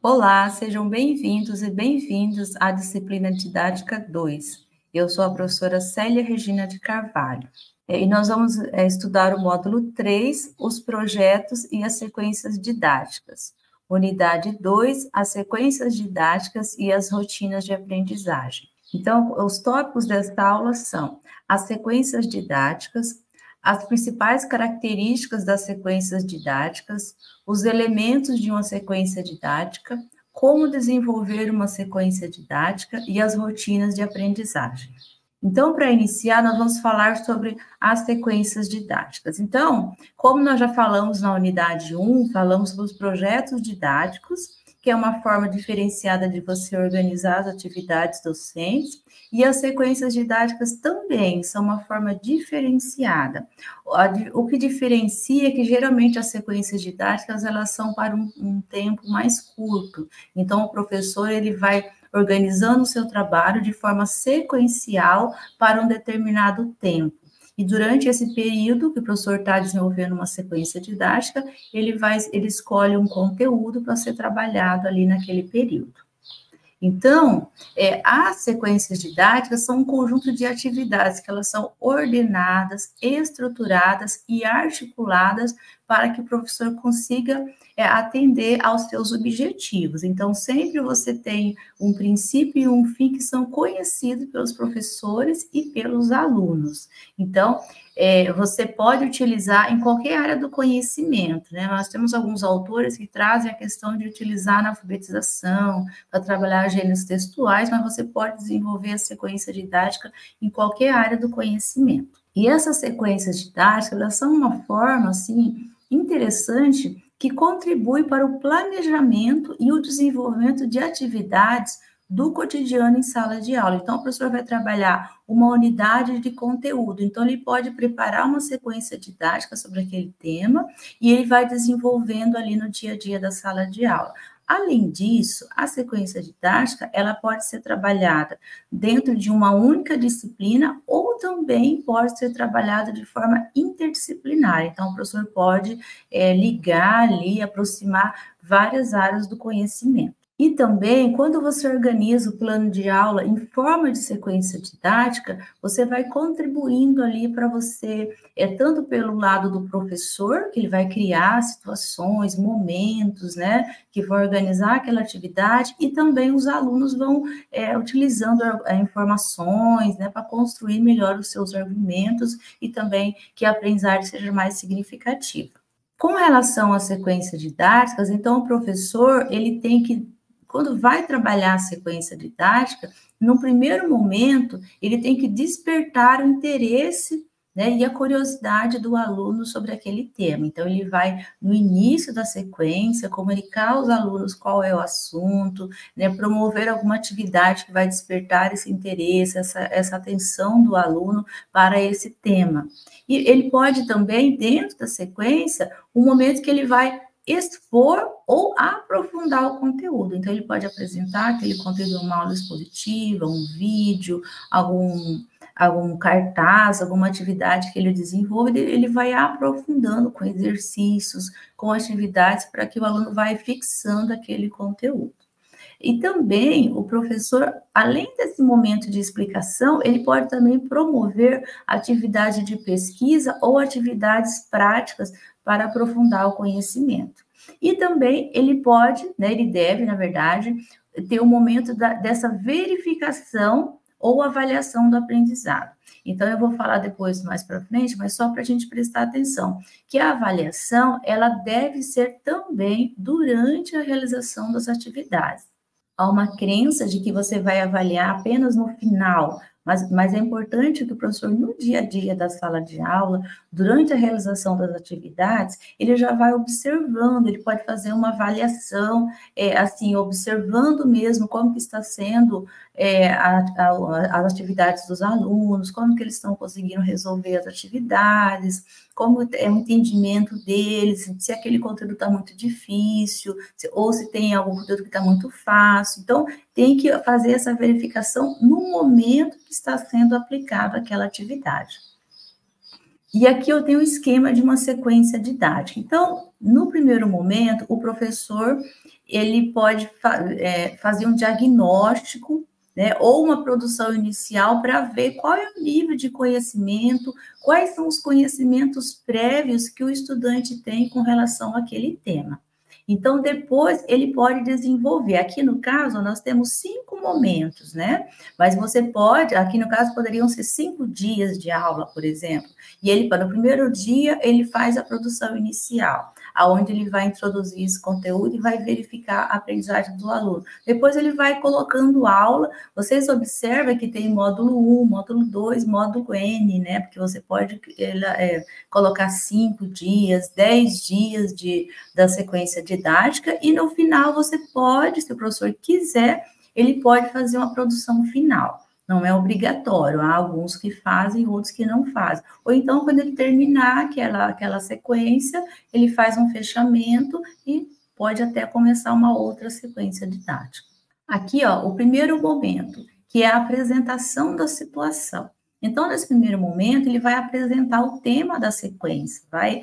Olá, sejam bem-vindos e bem-vindas à disciplina Didática 2. Eu sou a professora Célia Regina de Carvalho. E nós vamos estudar o módulo 3, os projetos e as sequências didáticas. Unidade 2, as sequências didáticas e as rotinas de aprendizagem. Então, os tópicos desta aula são as sequências didáticas, as principais características das sequências didáticas, os elementos de uma sequência didática, como desenvolver uma sequência didática e as rotinas de aprendizagem. Então, para iniciar, nós vamos falar sobre as sequências didáticas. Então, como nós já falamos na unidade 1, falamos sobre os projetos didáticos, que é uma forma diferenciada de você organizar as atividades docentes, e as sequências didáticas também são uma forma diferenciada. O que diferencia é que, geralmente, as sequências didáticas, elas são para um tempo mais curto. Então, o professor, ele vai organizando o seu trabalho de forma sequencial para um determinado tempo. E durante esse período que o professor está desenvolvendo uma sequência didática, ele escolhe um conteúdo para ser trabalhado ali naquele período. Então, as sequências didáticas são um conjunto de atividades que elas são ordenadas, estruturadas e articuladas para que o professor consiga atender aos seus objetivos. Então, sempre você tem um princípio e um fim que são conhecidos pelos professores e pelos alunos. Então, você pode utilizar em qualquer área do conhecimento, né? Nós temos alguns autores que trazem a questão de utilizar na alfabetização, para trabalhar gêneros textuais, mas você pode desenvolver a sequência didática em qualquer área do conhecimento. E essas sequências didáticas, elas são uma forma, assim, interessante que contribui para o planejamento e o desenvolvimento de atividades do cotidiano em sala de aula. Então, o professor vai trabalhar uma unidade de conteúdo. Então, ele pode preparar uma sequência didática sobre aquele tema e ele vai desenvolvendo ali no dia a dia da sala de aula. Além disso, a sequência didática, ela pode ser trabalhada dentro de uma única disciplina ou também pode ser trabalhada de forma interdisciplinar. Então, o professor pode ligar ali, aproximar várias áreas do conhecimento. E também, quando você organiza o plano de aula em forma de sequência didática, você vai contribuindo ali para você, tanto pelo lado do professor, que ele vai criar situações, momentos, né, que vão organizar aquela atividade, e também os alunos vão utilizando informações, né, para construir melhor os seus argumentos e também que a aprendizagem seja mais significativa. Com relação às sequências didáticas, então, o professor, ele tem que, quando vai trabalhar a sequência didática, no primeiro momento, ele tem que despertar o interesse, né, e a curiosidade do aluno sobre aquele tema. Então, ele vai, no início da sequência, comunicar aos alunos qual é o assunto, né, promover alguma atividade que vai despertar esse interesse, essa atenção do aluno para esse tema. E ele pode também, dentro da sequência, um momento que ele vai expor ou aprofundar o conteúdo. Então, ele pode apresentar aquele conteúdo em uma aula expositiva, um vídeo, algum cartaz, alguma atividade que ele desenvolve, ele vai aprofundando com exercícios, com atividades, para que o aluno vai fixando aquele conteúdo. E também o professor, além desse momento de explicação, ele pode também promover atividade de pesquisa ou atividades práticas para aprofundar o conhecimento. E também ele pode, né, ele deve, na verdade, ter um momento dessa verificação ou avaliação do aprendizado. Então, eu vou falar depois, mais para frente, mas só para a gente prestar atenção, que a avaliação, ela deve ser também durante a realização das atividades. Há uma crença de que você vai avaliar apenas no final, mas é importante que o professor, no dia a dia da sala de aula, durante a realização das atividades, ele já vai observando, ele pode fazer uma avaliação, assim, observando mesmo como que está sendo as atividades dos alunos, como que eles estão conseguindo resolver as atividades, como é o entendimento deles, se aquele conteúdo está muito difícil, ou se tem algum conteúdo que está muito fácil. Então, tem que fazer essa verificação no momento que está sendo aplicada aquela atividade. E aqui eu tenho o esquema de uma sequência didática. Então, no primeiro momento, o professor ele pode fazer um diagnóstico, né, ou uma produção inicial para ver qual é o nível de conhecimento, quais são os conhecimentos prévios que o estudante tem com relação àquele tema. Então, depois, ele pode desenvolver. Aqui, no caso, nós temos 5 momentos, né? Mas você pode, aqui no caso, poderiam ser 5 dias de aula, por exemplo. E ele, para o primeiro dia, ele faz a produção inicial, aonde ele vai introduzir esse conteúdo e vai verificar a aprendizagem do aluno. Depois, ele vai colocando aula. Vocês observam que tem módulo 1, módulo 2, módulo N, né? Porque você pode colocar 5 dias, 10 dias da sequência didática, e no final você pode, se o professor quiser, ele pode fazer uma produção final. Não é obrigatório, há alguns que fazem, outros que não fazem. Ou então, quando ele terminar aquela sequência, ele faz um fechamento e pode até começar uma outra sequência didática. Aqui, ó, o primeiro momento, que é a apresentação da situação. Então, nesse primeiro momento, ele vai apresentar o tema da sequência, vai,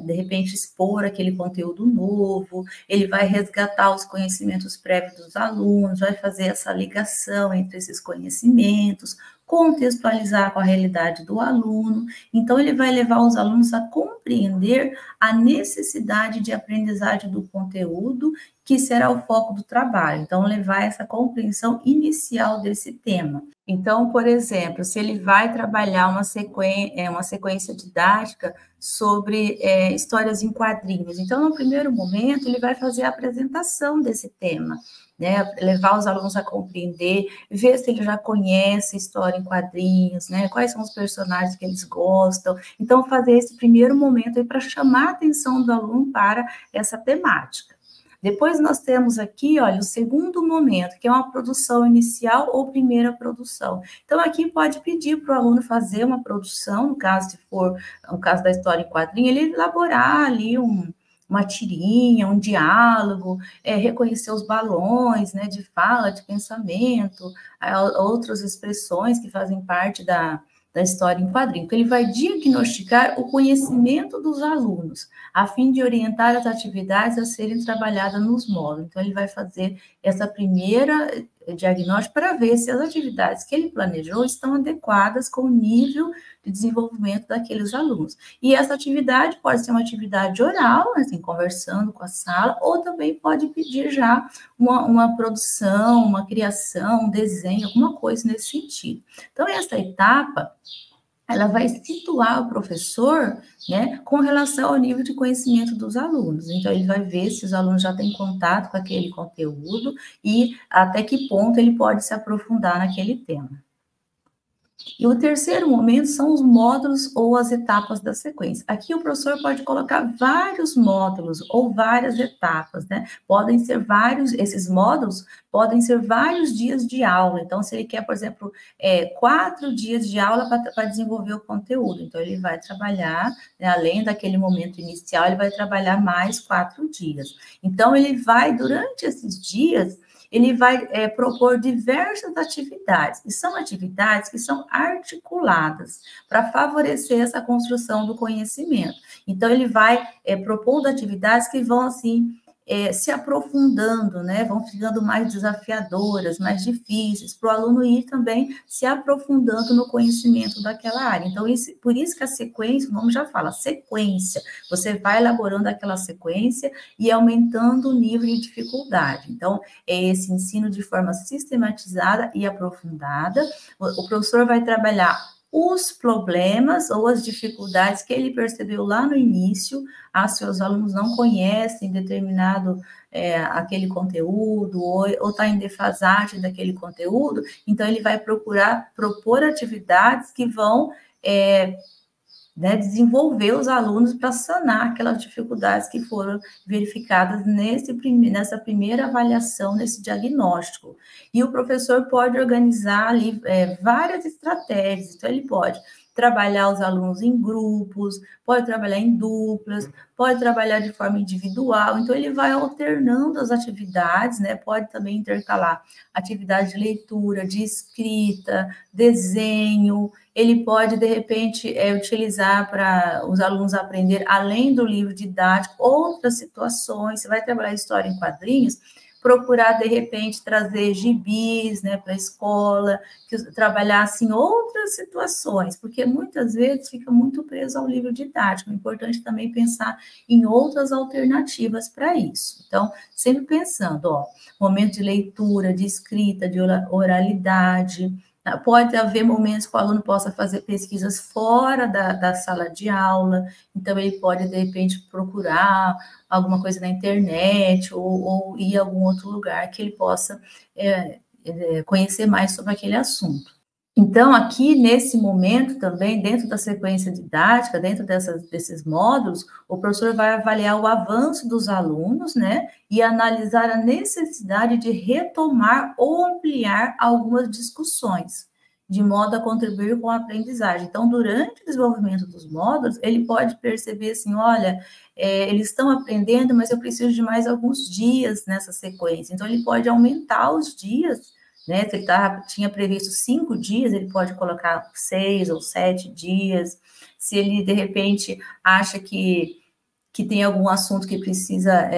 de repente, expor aquele conteúdo novo, ele vai resgatar os conhecimentos prévios dos alunos, vai fazer essa ligação entre esses conhecimentos, contextualizar com a realidade do aluno. Então, ele vai levar os alunos a compreender a necessidade de aprendizagem do conteúdo, que será o foco do trabalho. Então, levar essa compreensão inicial desse tema. Então, por exemplo, se ele vai trabalhar uma sequência didática sobre histórias em quadrinhos, então, no primeiro momento, ele vai fazer a apresentação desse tema, né? Levar os alunos a compreender, ver se ele já conhece história em quadrinhos, né? Quais são os personagens que eles gostam. Então, fazer esse primeiro momento aí para chamar a atenção do aluno para essa temática. Depois nós temos aqui, olha, o segundo momento, que é uma produção inicial ou primeira produção. Então, aqui pode pedir para o aluno fazer uma produção, no caso, se for o caso da história em quadrinho, ele elaborar ali uma tirinha, um diálogo, reconhecer os balões, né, de fala, de pensamento, outras expressões que fazem parte da história em quadrinho. Então, ele vai diagnosticar o conhecimento dos alunos, a fim de orientar as atividades a serem trabalhadas nos módulos. Então, ele vai fazer essa primeira diagnóstico para ver se as atividades que ele planejou estão adequadas com o nível de desenvolvimento daqueles alunos. E essa atividade pode ser uma atividade oral, assim, conversando com a sala, ou também pode pedir já uma produção, uma criação, um desenho, alguma coisa nesse sentido. Então, essa etapa, ela vai situar o professor, né, com relação ao nível de conhecimento dos alunos. Então, ele vai ver se os alunos já têm contato com aquele conteúdo e até que ponto ele pode se aprofundar naquele tema. E o terceiro momento são os módulos ou as etapas da sequência. Aqui o professor pode colocar vários módulos ou várias etapas, né? Podem ser vários, esses módulos podem ser vários dias de aula. Então, se ele quer, por exemplo, 4 dias de aula para desenvolver o conteúdo, então ele vai trabalhar, né, além daquele momento inicial, ele vai trabalhar mais 4 dias. Então, ele vai, durante esses dias, ele vai propor diversas atividades, e são atividades que são articuladas para favorecer essa construção do conhecimento. Então, ele vai propondo atividades que vão, assim, se aprofundando, né? Vão ficando mais desafiadoras, mais difíceis, para o aluno ir também se aprofundando no conhecimento daquela área. Então, por isso que a sequência, o nome já fala, sequência. Você vai elaborando aquela sequência e aumentando o nível de dificuldade. Então, é esse ensino de forma sistematizada e aprofundada. O professor vai trabalhar os problemas ou as dificuldades que ele percebeu lá no início, seus alunos não conhecem determinado aquele conteúdo, ou está em defasagem daquele conteúdo, então ele vai propor atividades que vão desenvolver os alunos para sanar aquelas dificuldades que foram verificadas nessa primeira avaliação, nesse diagnóstico. E o professor pode organizar ali várias estratégias, então ele pode trabalhar os alunos em grupos, pode trabalhar em duplas, pode trabalhar de forma individual, então ele vai alternando as atividades, né? Pode também intercalar atividade de leitura, de escrita, desenho, ele pode, de repente, utilizar para os alunos aprender, além do livro didático, outras situações. Você vai trabalhar história em quadrinhos, procurar, de repente, trazer gibis, né, para a escola, trabalhar, assim, outras situações, porque muitas vezes fica muito preso ao livro didático. É importante também pensar em outras alternativas para isso. Então, sempre pensando, ó, momento de leitura, de escrita, de oralidade. Pode haver momentos que o aluno possa fazer pesquisas fora da sala de aula, então ele pode, de repente, procurar alguma coisa na internet ou ir a algum outro lugar que ele possa conhecer mais sobre aquele assunto. Então, aqui, nesse momento também, dentro da sequência didática, dentro desses módulos, o professor vai avaliar o avanço dos alunos, né, e analisar a necessidade de retomar ou ampliar algumas discussões, de modo a contribuir com a aprendizagem. Então, durante o desenvolvimento dos módulos, ele pode perceber assim, olha, eles estão aprendendo, mas eu preciso de mais alguns dias nessa sequência. Então, ele pode aumentar os dias, né? Se ele tinha previsto 5 dias, ele pode colocar 6 ou 7 dias. Se ele, de repente, acha que tem algum assunto que precisa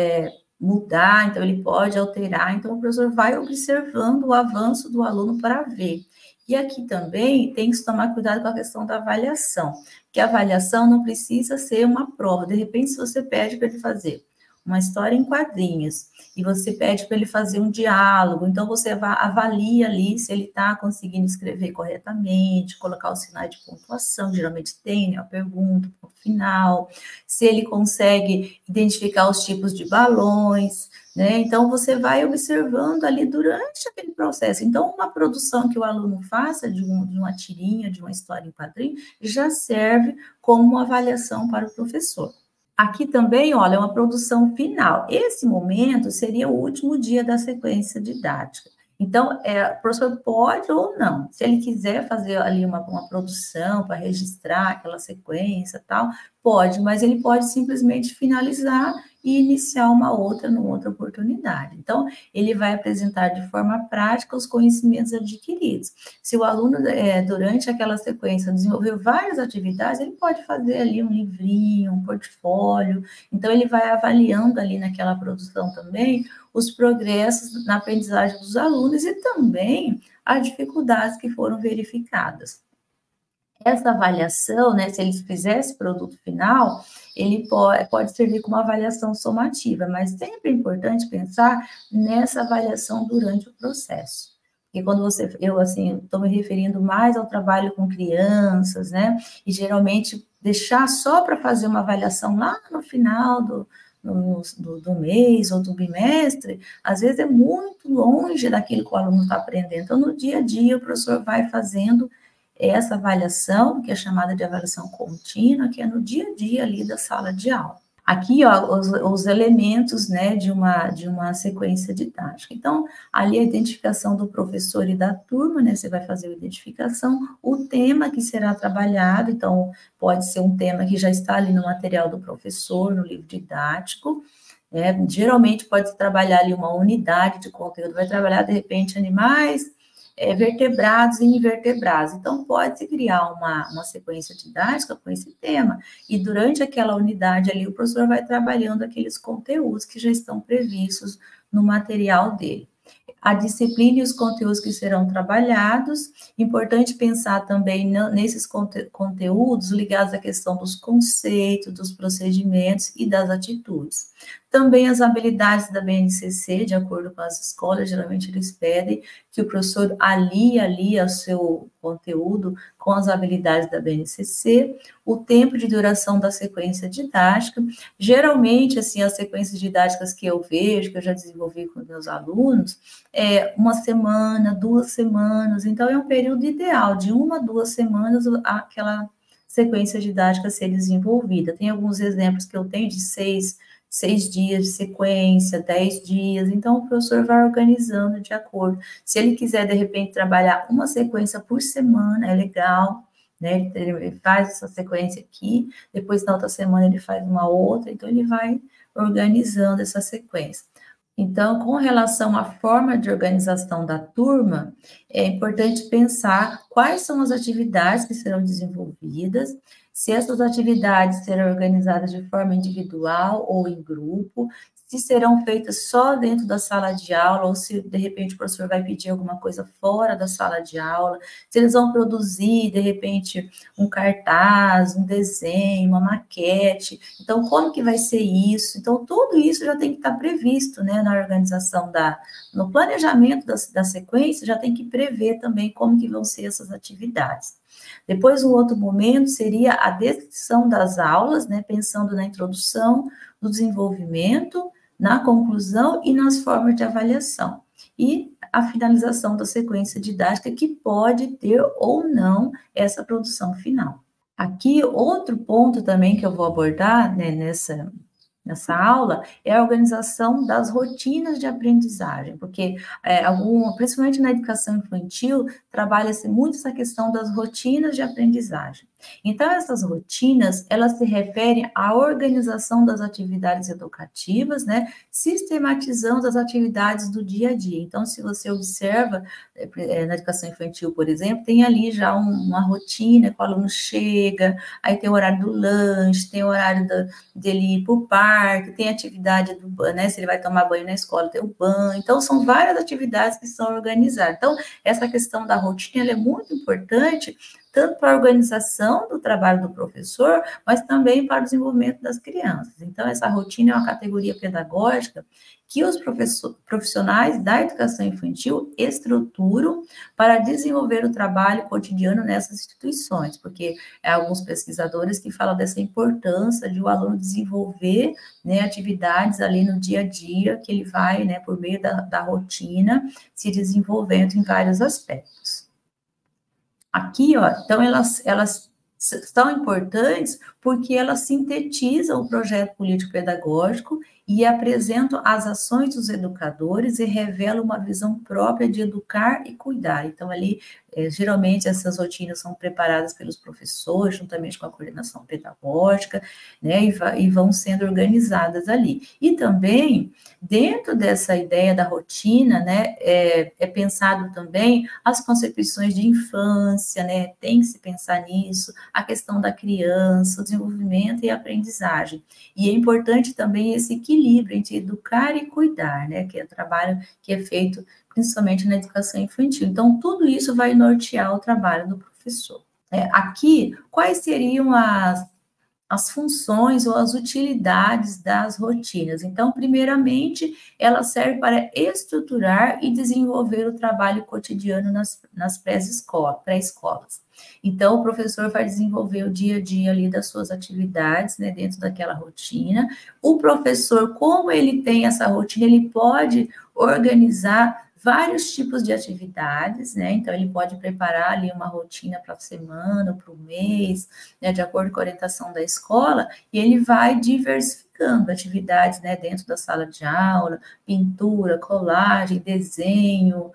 mudar, então ele pode alterar. Então, o professor vai observando o avanço do aluno para ver. E aqui também tem que tomar cuidado com a questão da avaliação, que a avaliação não precisa ser uma prova. De repente, se você pede para ele fazer uma história em quadrinhos, e você pede para ele fazer um diálogo, então você avalia ali se ele está conseguindo escrever corretamente, colocar os sinais de pontuação, geralmente tem, né, a pergunta, o ponto final, se ele consegue identificar os tipos de balões, né, então você vai observando ali durante aquele processo. Então, uma produção que o aluno faça de uma tirinha, de uma história em quadrinho, já serve como uma avaliação para o professor. Aqui também, olha, é uma produção final. Esse momento seria o último dia da sequência didática. Então, o professor pode ou não, se ele quiser fazer ali uma produção para registrar aquela sequência e tal, pode, mas ele pode simplesmente finalizar e iniciar uma outra numa outra oportunidade. Então, ele vai apresentar de forma prática os conhecimentos adquiridos. Se o aluno, durante aquela sequência, desenvolveu várias atividades, ele pode fazer ali um livrinho, um portfólio, então ele vai avaliando ali naquela produção também os progressos na aprendizagem dos alunos e também as dificuldades que foram verificadas. Essa avaliação, né, se eles fizessem produto final, ele pode servir como avaliação somativa, mas sempre é importante pensar nessa avaliação durante o processo. Porque quando eu assim, estou me referindo mais ao trabalho com crianças, né, e geralmente deixar só para fazer uma avaliação lá no final do mês ou do bimestre, às vezes é muito longe daquilo que o aluno está aprendendo. Então, no dia a dia, o professor vai fazendo essa avaliação, que é chamada de avaliação contínua, que é no dia a dia ali da sala de aula. Aqui, ó, os elementos, né, de uma sequência didática. Então, ali a identificação do professor e da turma, né, você vai fazer a identificação, o tema que será trabalhado, então, pode ser um tema que já está ali no material do professor, no livro didático, geralmente pode trabalhar ali uma unidade de conteúdo, vai trabalhar, de repente, animais, vertebrados e invertebrados. Então, pode-se criar uma sequência didática com esse tema, e durante aquela unidade ali, o professor vai trabalhando aqueles conteúdos que já estão previstos no material dele. A disciplina e os conteúdos que serão trabalhados, importante pensar também nesses conteúdos ligados à questão dos conceitos, dos procedimentos e das atitudes. Também as habilidades da BNCC, de acordo com as escolas, geralmente eles pedem que o professor alie o seu conteúdo com as habilidades da BNCC, o tempo de duração da sequência didática. Geralmente, assim, as sequências didáticas que eu vejo, que eu já desenvolvi com meus alunos, uma semana, 2 semanas, então é um período ideal, de 1 a 2 semanas, aquela sequência didática ser desenvolvida. Tem alguns exemplos que eu tenho de 6 dias de sequência, 10 dias, então o professor vai organizando de acordo. Se ele quiser, de repente, trabalhar uma sequência por semana, é legal, né? Ele faz essa sequência aqui, depois na outra semana ele faz uma outra, então ele vai organizando essa sequência. Então, com relação à forma de organização da turma, é importante pensar quais são as atividades que serão desenvolvidas, se essas atividades serão organizadas de forma individual ou em grupo, se serão feitas só dentro da sala de aula, ou se de repente o professor vai pedir alguma coisa fora da sala de aula, se eles vão produzir, de repente, um cartaz, um desenho, uma maquete. Então, como que vai ser isso? Então, tudo isso já tem que estar previsto, né, na organização no planejamento da sequência, já tem que prever também como que vão ser essas atividades. Depois, um outro momento seria a descrição das aulas, né, pensando na introdução, no desenvolvimento, na conclusão e nas formas de avaliação. E a finalização da sequência didática, que pode ter ou não essa produção final. Aqui, outro ponto também que eu vou abordar, né, nessa aula, é a organização das rotinas de aprendizagem, porque principalmente na educação infantil, trabalha-se muito essa questão das rotinas de aprendizagem. Então, essas rotinas, elas se referem à organização das atividades educativas, né, sistematizando as atividades do dia a dia. Então, se você observa, na educação infantil, por exemplo, tem ali já uma rotina, que o aluno chega, aí tem o horário do lanche, tem o horário dele ir para o parque, tem atividade do banho, né, se ele vai tomar banho na escola, tem o banho. Então, são várias atividades que são organizadas. Então, essa questão da rotina, ela é muito importante, tanto para a organização do trabalho do professor, mas também para o desenvolvimento das crianças. Então, essa rotina é uma categoria pedagógica que os profissionais da educação infantil estruturam para desenvolver o trabalho cotidiano nessas instituições, porque há alguns pesquisadores que falam dessa importância de o aluno desenvolver, né, atividades ali no dia a dia, que ele vai, né, por meio da rotina, se desenvolvendo em vários aspectos. Aqui, ó, então elas são importantes porque elas sintetizam o projeto político-pedagógico e apresentam as ações dos educadores e revelam uma visão própria de educar e cuidar. Então, ali, geralmente, essas rotinas são preparadas pelos professores, juntamente com a coordenação pedagógica, né, e vão sendo organizadas ali. E também, dentro dessa ideia da rotina, né, é pensado também as concepções de infância, né, tem que se pensar nisso, a questão da criança, o desenvolvimento e a aprendizagem. E é importante também esse equilíbrio entre educar e cuidar, né, que é o trabalho que é feito principalmente na educação infantil. Então, tudo isso vai nortear o trabalho do professor. Aqui, quais seriam as funções ou as utilidades das rotinas? Então, primeiramente, ela serve para estruturar e desenvolver o trabalho cotidiano nas pré-escolas. Então, o professor vai desenvolver o dia a dia ali das suas atividades, né, dentro daquela rotina. O professor, como ele tem essa rotina, ele pode organizar vários tipos de atividades, né? Então, ele pode preparar ali uma rotina para a semana, para o mês, né, de acordo com a orientação da escola, e ele vai diversificando atividades, né, dentro da sala de aula, pintura, colagem, desenho,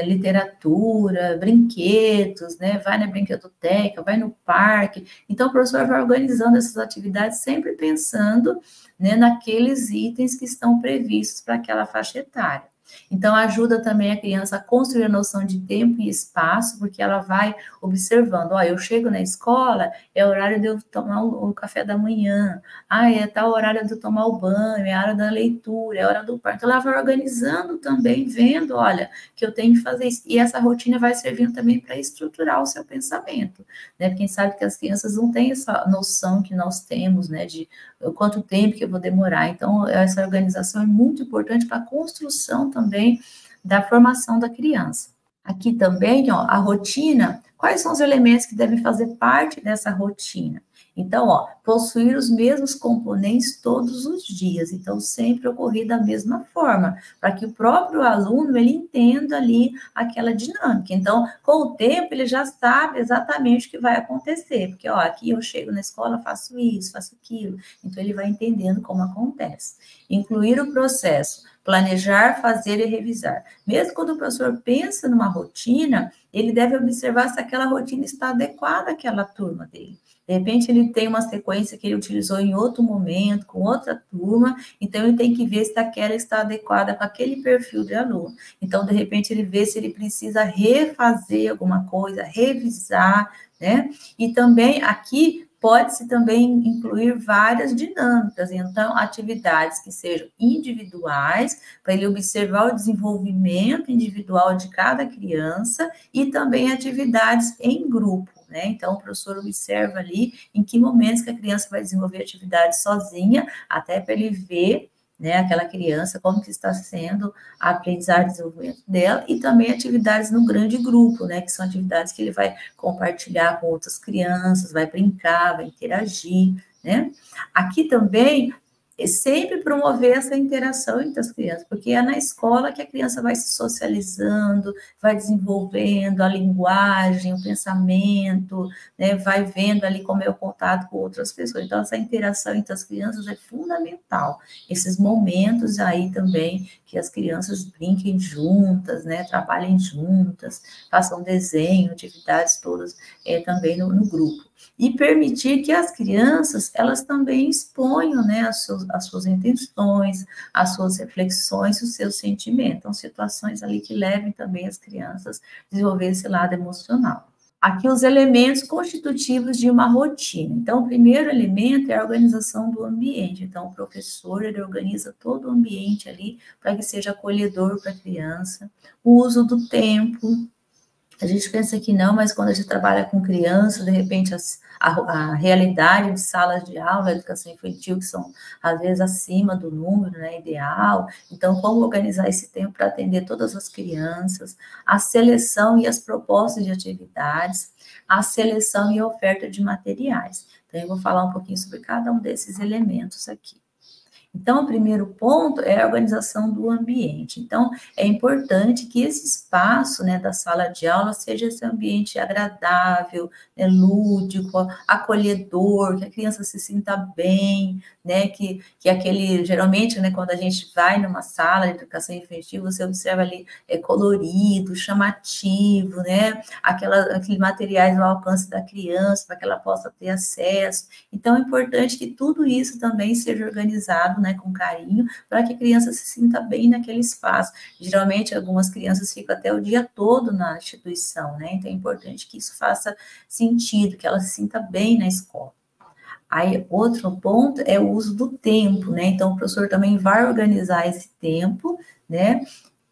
literatura, brinquedos, né, vai na brinquedoteca, vai no parque. Então, o professor vai organizando essas atividades sempre pensando, né, naqueles itens que estão previstos para aquela faixa etária. Então, ajuda também a criança a construir a noção de tempo e espaço, porque ela vai observando, eu chego na escola, é horário de eu tomar o café da manhã, é tal horário de eu tomar o banho, é a hora da leitura, é a hora do parto. Então, ela vai organizando também, vendo, olha, que eu tenho que fazer isso. E essa rotina vai servindo também para estruturar o seu pensamento, né? Porque quem sabe que as crianças não têm essa noção que nós temos, né, de quanto tempo que eu vou demorar. Então, essa organização é muito importante para a construção também da formação da criança. Aqui também, a rotina, quais são os elementos que devem fazer parte dessa rotina? Então, possuir os mesmos componentes todos os dias, então sempre ocorrer da mesma forma, para que o próprio aluno, ele entenda ali aquela dinâmica. Então, com o tempo, ele já sabe exatamente o que vai acontecer, porque, aqui eu chego na escola, faço isso, faço aquilo, então ele vai entendendo como acontece. Incluir o processo, planejar, fazer e revisar. Mesmo quando o professor pensa numa rotina, ele deve observar se aquela rotina está adequada àquela turma dele. De repente, ele tem uma sequência que ele utilizou em outro momento, com outra turma, então ele tem que ver se aquela está adequada com aquele perfil de aluno. Então, de repente, ele vê se ele precisa refazer alguma coisa, revisar, né? E também aqui pode-se também incluir várias dinâmicas, então, atividades que sejam individuais, para ele observar o desenvolvimento individual de cada criança, e também atividades em grupo, né? Então, o professor observa ali em que momentos que a criança vai desenvolver atividade sozinha, até para ele ver, né, aquela criança, como que está sendo a aprendizagem e desenvolvimento dela, e também atividades no grande grupo, né, que são atividades que ele vai compartilhar com outras crianças, vai brincar, vai interagir, né. Aqui também, sempre promover essa interação entre as crianças, porque é na escola que a criança vai se socializando, vai desenvolvendo a linguagem, o pensamento, né, vai vendo ali como é o contato com outras pessoas. Então, essa interação entre as crianças é fundamental. Esses momentos aí também que as crianças brinquem juntas, né, trabalhem juntas, façam desenho, atividades todas também no grupo. E permitir que as crianças, elas também exponham, né, as suas intenções, as suas reflexões, os seus sentimentos. Então, situações ali que levem também as crianças a desenvolver esse lado emocional. Aqui os elementos constitutivos de uma rotina. Então, o primeiro elemento é a organização do ambiente. Então, o professor, ele organiza todo o ambiente ali para que seja acolhedor para a criança. O uso do tempo. A gente pensa que não, mas quando a gente trabalha com crianças, de repente a realidade de salas de aula, educação infantil, que são às vezes acima do número, né, ideal. Então, como organizar esse tempo para atender todas as crianças, a seleção e as propostas de atividades, a seleção e a oferta de materiais. Então, eu vou falar um pouquinho sobre cada um desses elementos aqui. Então, o primeiro ponto é a organização do ambiente. Então, é importante que esse espaço, né, da sala de aula seja esse ambiente agradável, né, lúdico, acolhedor, que a criança se sinta bem, né, que aquele, geralmente, né, quando a gente vai numa sala de educação infantil, você observa ali colorido, chamativo, né, aqueles materiais ao alcance da criança, para que ela possa ter acesso. Então, é importante que tudo isso também seja organizado, né, com carinho, para que a criança se sinta bem naquele espaço. Geralmente, algumas crianças ficam até o dia todo na instituição, né? Então, é importante que isso faça sentido, que ela se sinta bem na escola. Aí, outro ponto é o uso do tempo, né? Então, o professor também vai organizar esse tempo, né,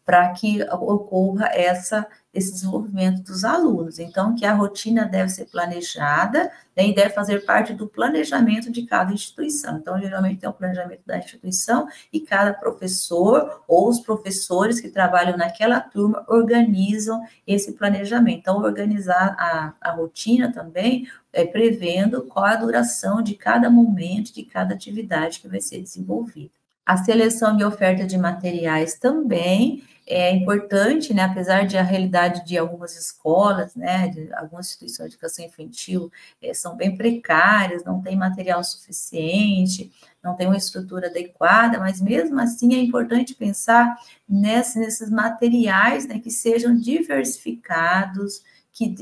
para que ocorra esse desenvolvimento dos alunos. Então, que a rotina deve ser planejada, né, e deve fazer parte do planejamento de cada instituição. Então, geralmente tem o planejamento da instituição e cada professor ou os professores que trabalham naquela turma organizam esse planejamento. Então, organizar a rotina também, prevendo qual a duração de cada momento, de cada atividade que vai ser desenvolvida. A seleção e oferta de materiais também é importante, né, apesar de a realidade de algumas escolas, né, de algumas instituições de educação infantil são bem precárias, não tem material suficiente, não tem uma estrutura adequada, mas mesmo assim é importante pensar nesses materiais, né, que sejam diversificados, que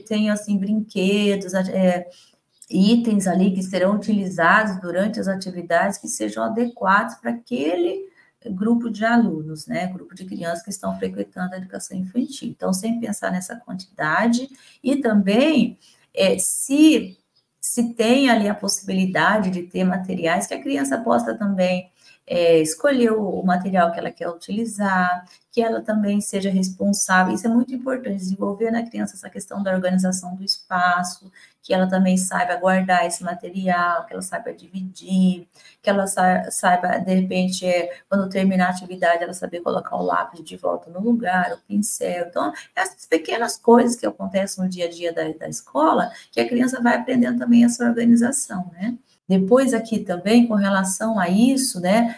tenham, assim, brinquedos, itens ali que serão utilizados durante as atividades que sejam adequados para aquele grupo de alunos, né, grupo de crianças que estão frequentando a educação infantil. Então, sem pensar nessa quantidade, e também se tem ali a possibilidade de ter materiais que a criança possa também escolher o material que ela quer utilizar, que ela também seja responsável. Isso é muito importante, desenvolver na criança essa questão da organização do espaço, que ela também saiba guardar esse material, que ela saiba dividir, que ela saiba, de repente, quando terminar a atividade, ela saber colocar o lápis de volta no lugar, o pincel. Então, essas pequenas coisas que acontecem no dia a dia da escola, que a criança vai aprendendo também essa organização, né? Depois aqui também, com relação a isso, né,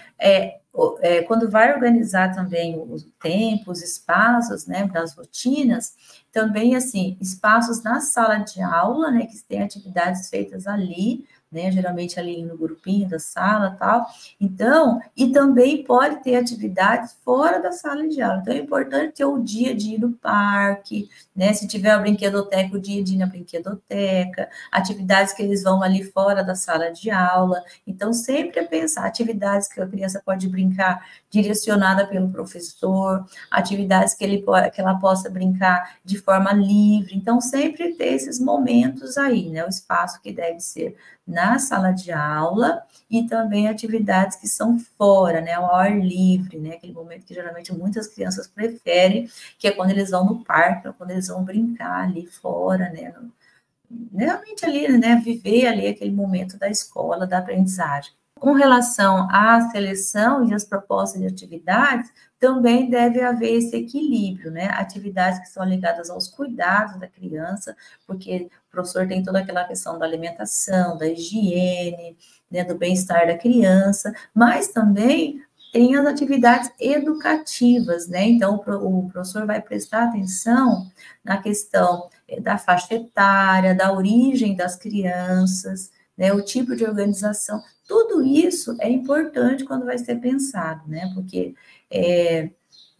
quando vai organizar também o tempo, os espaços, né, das rotinas, também, assim, espaços na sala de aula, né, que tem atividades feitas ali, né? Geralmente ali no grupinho da sala, tal. Então, e também pode ter atividades fora da sala de aula. Então, é importante ter o dia de ir no parque, né? Se tiver a brinquedoteca, o dia de ir na brinquedoteca, atividades que eles vão ali fora da sala de aula. Então, sempre é pensar atividades que a criança pode brincar direcionada pelo professor, atividades que ela possa brincar de forma livre. Então, sempre ter esses momentos aí, né? O espaço que deve ser na sala de aula e também atividades que são fora, né? Ao ar livre, né? Aquele momento que geralmente muitas crianças preferem, que é quando eles vão no parque, ou quando eles vão brincar ali fora, né? Realmente ali, né? Viver ali aquele momento da escola, da aprendizagem. Com relação à seleção e às propostas de atividades, também deve haver esse equilíbrio, né? Atividades que são ligadas aos cuidados da criança, porque o professor tem toda aquela questão da alimentação, da higiene, né, do bem-estar da criança, mas também tem as atividades educativas, né? Então, o professor vai prestar atenção na questão da faixa etária, da origem das crianças, né? O tipo de organização. Tudo isso é importante quando vai ser pensado, né? Porque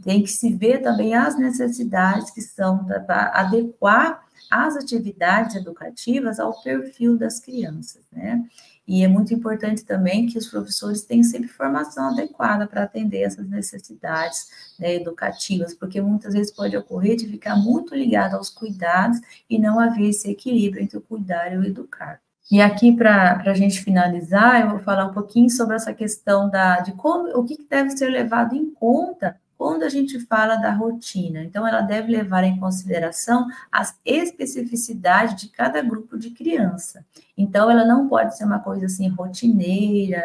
tem que se ver também as necessidades que são para adequar as atividades educativas ao perfil das crianças, né? E é muito importante também que os professores tenham sempre formação adequada para atender essas necessidades, né, educativas, porque muitas vezes pode ocorrer de ficar muito ligado aos cuidados e não haver esse equilíbrio entre o cuidar e o educar. E aqui, para a gente finalizar, eu vou falar um pouquinho sobre essa questão de como, o que deve ser levado em conta quando a gente fala da rotina. Então, ela deve levar em consideração as especificidades de cada grupo de criança. Então, ela não pode ser uma coisa assim rotineira,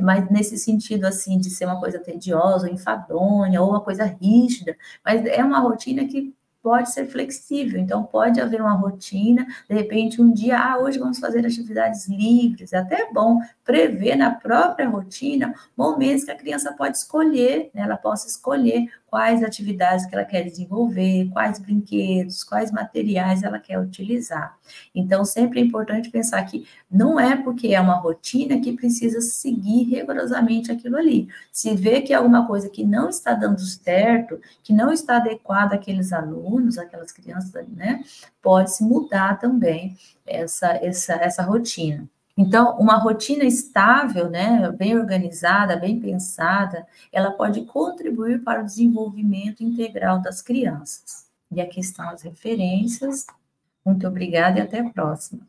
mas nesse sentido assim de ser uma coisa tediosa, enfadonha, ou uma coisa rígida, mas é uma rotina que pode ser flexível, então pode haver uma rotina, de repente um dia, hoje vamos fazer atividades livres, é até bom prever na própria rotina momentos que a criança pode escolher, né, ela possa escolher quais atividades que ela quer desenvolver, quais brinquedos, quais materiais ela quer utilizar. Então, sempre é importante pensar que não é porque é uma rotina que precisa seguir rigorosamente aquilo ali. Se vê que é alguma coisa que não está dando certo, que não está adequada àqueles alunos, àquelas crianças, né, pode-se mudar também essa rotina. Então, uma rotina estável, né, bem organizada, bem pensada, ela pode contribuir para o desenvolvimento integral das crianças. E aqui estão as referências. Muito obrigada e até a próxima.